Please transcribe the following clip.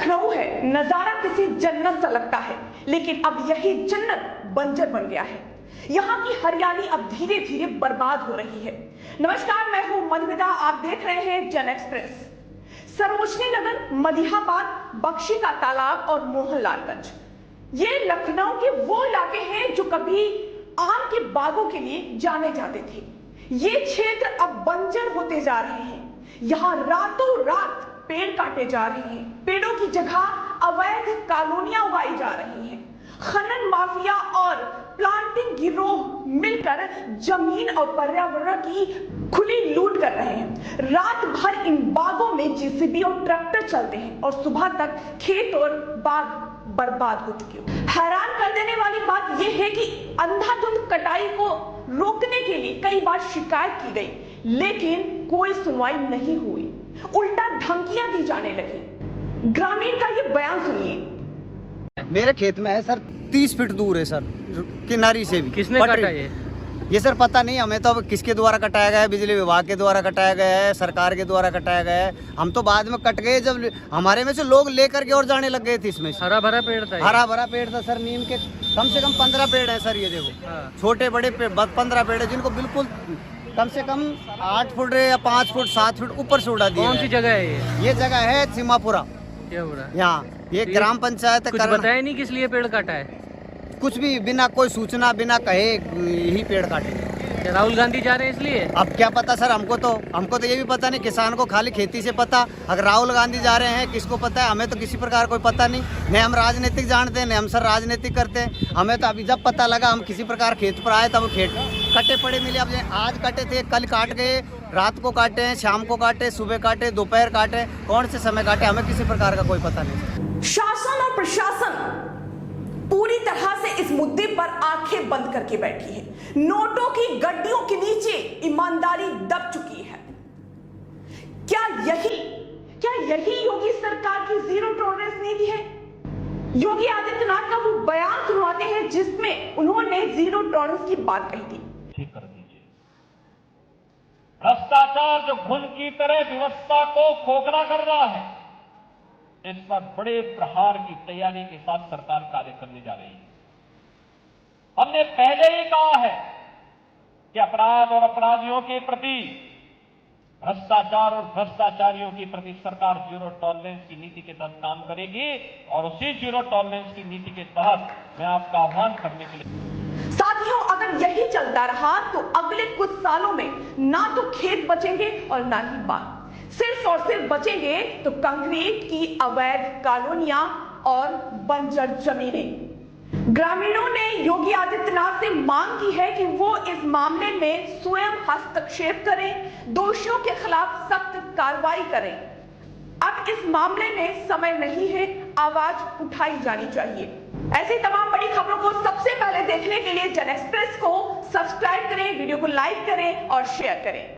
लखनऊ है, नजारा किसी जन्नत सा लगता है, लेकिन अब यही जन्नत बंजर बन गया है। यहाँ की हरियाली अब धीरे धीरे बर्बाद हो रही है। नमस्कार, मैं हूँ मधुमिता, आप देख रहे हैं जन एक्सप्रेस। सरोजनी नगर, मदिहाबाद, बख्शी का तालाब और मोहनलालगंज, ये लखनऊ के वो इलाके हैं जो कभी आम के बागों के लिए जाने जाते थे। ये क्षेत्र अब बंजर होते जा रहे हैं। यहाँ रातों रात पेड़ काटे जा रहे हैं, पेड़ों की जगह अवैध कॉलोनियां उगाई जा रही हैं। खनन माफिया और प्लांटिंग गिरोह मिलकर जमीन और पर्यावरण की खुली लूट कर रहे हैं। रात भर इन बागों में जेसीबी और ट्रैक्टर चलते हैं और सुबह तक खेत और बाग बर्बाद हो चुके हो। हैरान कर देने वाली बात यह है कि अंधाधुंध कटाई को रोकने के लिए कई बार शिकायत की गई, लेकिन कोई सुनवाई नहीं हुई, उल्टा धमकियां दी जाने लगी। ग्रामीण का ये बयान सुनिए। मेरे खेत में है सर, 30 फीट दूर है सर, किनारी से भी। किसने काटा ये सर पता नहीं हमें, तो अब किसके द्वारा कटाया गया है, बिजली विभाग के द्वारा कटाया गया है, सरकार के द्वारा कटाया गया है। हम तो बाद में कट गए जब हमारे में से लोग लेकर के और जाने लग गए थे। इसमें हरा भरा पेड़ था, हरा भरा पेड़ था सर, नीम के कम से कम 15 पेड़ है सर। ये देखो छोटे बड़े 15 पेड़ है, जिनको बिल्कुल कम से कम 8 फुट या 5 फुट 7 फुट ऊपर से उड़ा दिया। कौन सी जगह है ये जगह है सीमापुरा, क्या हो रहा है यहाँ ये ग्राम पंचायत है। कुछ बताया नहीं किस लिए पेड़ काटा है? कुछ भी बिना कोई सूचना, बिना कहे यही पेड़ काटे। राहुल गांधी जा रहे हैं इसलिए? अब क्या पता सर, हमको तो ये भी पता नहीं। किसान को खाली खेती से पता, अगर राहुल गांधी जा रहे हैं किसको पता है? हमें तो किसी प्रकार कोई पता नहीं। न हम राजनीतिक जानते हैं, न हम सर राजनीतिक करते हैं। हमें तो अभी जब पता लगा, हम किसी प्रकार खेत पर आए तब खेत कटे पड़े मिले। अब आज कटे थे, कल काट गए, रात को काटे हैं, शाम को काटे, सुबह काटे, दोपहर काटे, कौन से समय काटे, हमें किसी प्रकार का कोई पता नहीं। शासन और प्रशासन पूरी तरह से इस मुद्दे पर आंखें बंद करके बैठी है। नोटों की गड्डियों के नीचे ईमानदारी दब चुकी है। क्या यही योगी सरकार की जीरो टॉलरेंस नीति है? योगी आदित्यनाथ का वो बयान सुनवाते हैं जिसमें उन्होंने जीरो टॉलरेंस की बात कही थी। ठीक कर दीजिए। भ्रष्टाचार जो घुन की तरह व्यवस्था को खोखला कर रहा है, इस पर बड़े प्रहार की तैयारी के साथ सरकार कार्य करने जा रही है। हमने पहले ही कहा है कि अपराध और अपराधियों के प्रति, भ्रष्टाचार और भ्रष्टाचारियों के प्रति सरकार जीरो टॉलरेंस की नीति के तहत काम करेगी, और उसी जीरो टॉलरेंस की नीति के तहत मैं आपका आह्वान करने के लिए। साथियों, अगर यही चलता रहा तो अगले कुछ सालों में ना तो खेत बचेंगे और ना ही बाग। सिर्फ और सिर्फ बचेंगे तो कंक्रीट की अवैध कॉलोनियां और बंजर जमीनें। ग्रामीणों ने योगी आदित्यनाथ से मांग की है कि वो इस मामले में स्वयं हस्तक्षेप करें, दोषियों के खिलाफ सख्त कार्रवाई करें। अब इस मामले में समय नहीं है, आवाज उठाई जानी चाहिए। ऐसी तमाम बड़ी खबरों को सबसे पहले देखने के लिए जन एक्सप्रेस को सब्सक्राइब करें, वीडियो को लाइक करें और शेयर करें।